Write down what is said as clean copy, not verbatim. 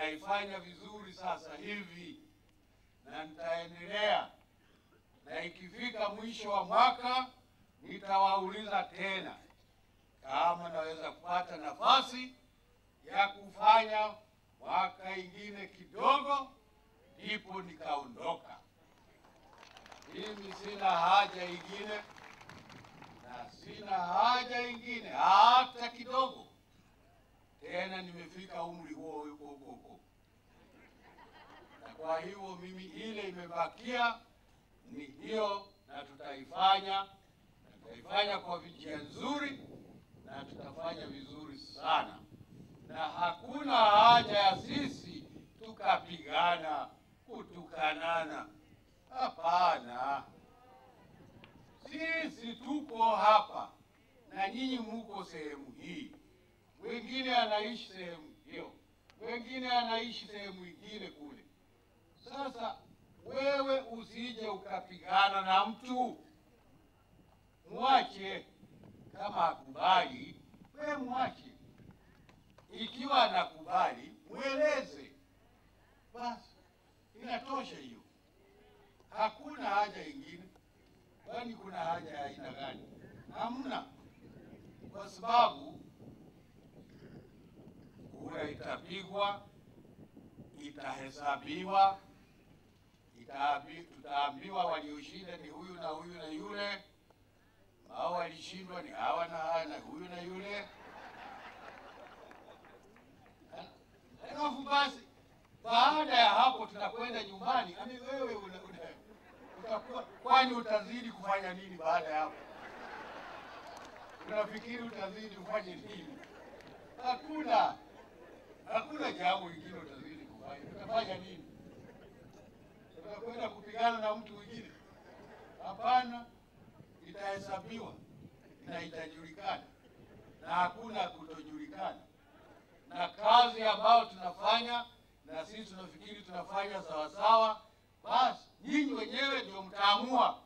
ninaifanya vizuri sasa hivi na nitaendelea, na ikifika mwisho wa mwaka nitawauliza tena kama naweza kupata nafasi ya kufanya mwaka ingine kidogo, ndipo nikaondoka. Mimi sina haja ingine na sina haja ingine hata kidogo. Tena nimefika umri huo huko. Na kwa hivyo mimi ile imebakia ni hiyo, na tutaifanya kwa njia nzuri, na tutafanya vizuri sana. Na hakuna haja ya sisi tukapigana, kutukanana. Hapana. Sisi tuko hapa na nyinyi muko sehemu hii. Wengine anaishi sehemu hiyo, wengine anaishi sehemu nyingine kule. Sasa wewe usije ukapigana na mtu. Mwache. Kama akubali, wewe mwache. Ikiwa anakubali, mweleze. Basi, inatosha hiyo. Hakuna haja ingine. Kwani kuna haja ya aina gani? Hamna. Kwa sababu kura itapigwa, itahesabiwa, tutaambiwa walioshinda ni huyu na huyu na yule, hao walishindwa ni hawa na hawa na huyu na yule. Alafu basi baada ya hapo tunakwenda nyumbani. Wewe utakuwa, kwani utazidi kufanya nini baada ya hapo? Unafikiri utazidi kufanya nini? Hakuna jambo lingine utazidi kufanya. Utafanya nini? Utakwenda kupigana na mtu mwingine? Hapana. Itahesabiwa na itajulikana, na hakuna kutojulikana. Na kazi ambayo tunafanya na sisi tunafikiri tunafanya sawa sawa, basi nyinyi wenyewe ndio mtaamua